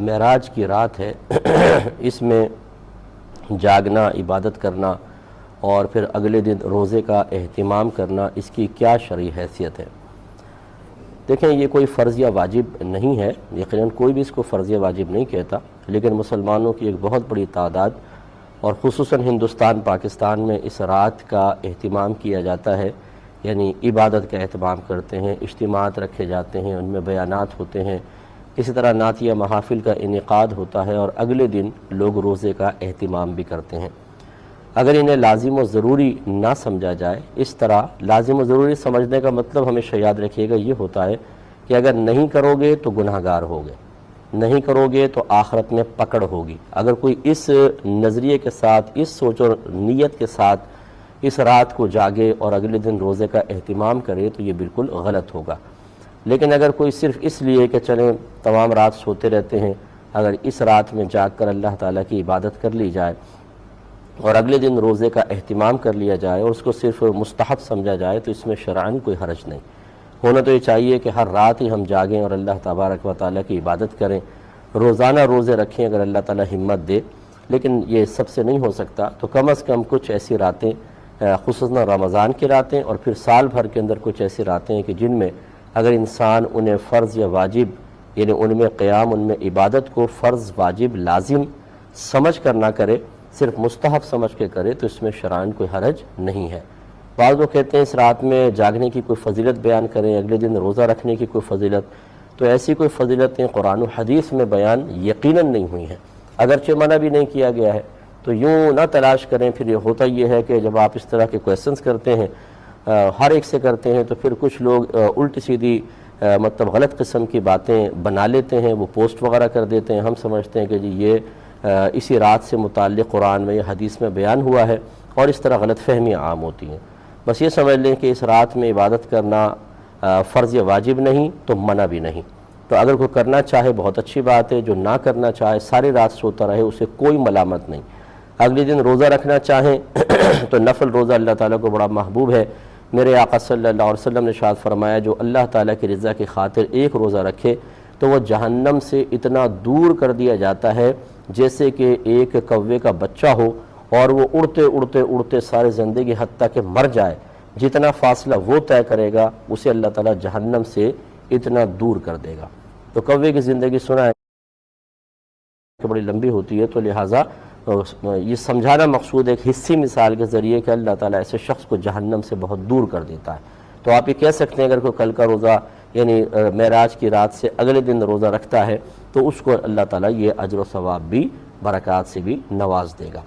معراج کی رات ہے اس میں جاگنا، عبادت کرنا اور پھر اگلے دن روزے کا اہتمام کرنا، اس کی کیا شرعی حیثیت ہے؟ دیکھیں، یہ کوئی فرض یا واجب نہیں ہے، یقیناً کوئی بھی اس کو فرض یا واجب نہیں کہتا، لیکن مسلمانوں کی ایک بہت بڑی تعداد اور خصوصاً ہندوستان پاکستان میں اس رات کا اہتمام کیا جاتا ہے، یعنی عبادت کا اہتمام کرتے ہیں، اجتماعات رکھے جاتے ہیں، ان میں بیانات ہوتے ہیں، اسی طرح نعتیہ محافل کا انعقاد ہوتا ہے اور اگلے دن لوگ روزے کا اہتمام بھی کرتے ہیں۔ اگر انہیں لازم و ضروری نہ سمجھا جائے، اس طرح لازم و ضروری سمجھنے کا مطلب ہمیشہ یاد رکھیے گا یہ ہوتا ہے کہ اگر نہیں کرو گے تو گناہگار ہوگے، نہیں کرو گے تو آخرت میں پکڑ ہوگی۔ اگر کوئی اس نظریے کے ساتھ، اس سوچ اور نیت کے ساتھ اس رات کو جاگے اور اگلے دن روزے کا اہتمام کرے تو یہ بالکل غلط ہوگا۔ لیکن اگر کوئی صرف اس لیے کہ چلیں تمام رات سوتے رہتے ہیں، اگر اس رات میں جاگ کر اللہ تعالیٰ کی عبادت کر لی جائے اور اگلے دن روزے کا اہتمام کر لیا جائے اور اس کو صرف مستحب سمجھا جائے تو اس میں شرعاً کوئی حرج نہیں۔ ہونا تو یہ چاہیے کہ ہر رات ہی ہم جاگیں اور اللہ تبارک و تعالیٰ کی عبادت کریں، روزانہ روزے رکھیں اگر اللہ تعالیٰ ہمت دے، لیکن یہ سب سے نہیں ہو سکتا تو کم از کم کچھ ایسی راتیں، خصوصاً رمضان کی راتیں اور پھر سال بھر کے اندر کچھ ایسی راتیں ہیں کہ جن میں اگر انسان انہیں فرض یا واجب، یعنی ان میں قیام، ان میں عبادت کو فرض، واجب، لازم سمجھ کر نہ کرے، صرف مستحب سمجھ کے کرے تو اس میں شرعاً کوئی حرج نہیں ہے۔ بعض لوگ کہتے ہیں اس رات میں جاگنے کی کوئی فضیلت بیان کریں، اگلے دن روزہ رکھنے کی کوئی فضیلت، تو ایسی کوئی فضیلتیں قرآن و حدیث میں بیان یقیناً نہیں ہوئی ہیں، اگرچہ منع بھی نہیں کیا گیا ہے۔ تو یوں نہ تلاش کریں، پھر یہ ہوتا یہ ہے کہ جب آپ اس طرح کے کویسچنز کرتے ہیں، ہر ایک سے کرتے ہیں، تو پھر کچھ لوگ الٹی سیدھی مطلب غلط قسم کی باتیں بنا لیتے ہیں، وہ پوسٹ وغیرہ کر دیتے ہیں، ہم سمجھتے ہیں کہ جی یہ اسی رات سے متعلق قرآن میں یا حدیث میں بیان ہوا ہے، اور اس طرح غلط فہمیاں عام ہوتی ہیں۔ بس یہ سمجھ لیں کہ اس رات میں عبادت کرنا فرض یا واجب نہیں تو منع بھی نہیں، تو اگر کوئی کرنا چاہے بہت اچھی بات ہے، جو نہ کرنا چاہے ساری رات سوتا رہے اسے کوئی ملامت نہیں۔ اگلے دن روزہ رکھنا چاہیں تو نفل روزہ اللہ تعالیٰ کو بڑا محبوب ہے۔ میرے آقا صلی اللہ علیہ وسلم نے ارشاد فرمایا جو اللہ تعالیٰ کی رضا کی خاطر ایک روزہ رکھے تو وہ جہنم سے اتنا دور کر دیا جاتا ہے جیسے کہ ایک کوے کا بچہ ہو اور وہ اڑتے اڑتے اڑتے سارے زندگی حتیٰ کہ مر جائے، جتنا فاصلہ وہ طے کرے گا اسے اللہ تعالیٰ جہنم سے اتنا دور کر دے گا۔ تو کوے کی زندگی سنا ہے کہ بڑی لمبی ہوتی ہے، تو لہٰذا یہ سمجھانا مقصود ایک حصی مثال کے ذریعے کہ اللہ تعالیٰ ایسے شخص کو جہنم سے بہت دور کر دیتا ہے۔ تو آپ یہ کہہ سکتے ہیں اگر کوئی کل کا روزہ یعنی معراج کی رات سے اگلے دن روزہ رکھتا ہے تو اس کو اللہ تعالیٰ یہ اجر و ثواب بھی، برکات سے بھی نواز دے گا۔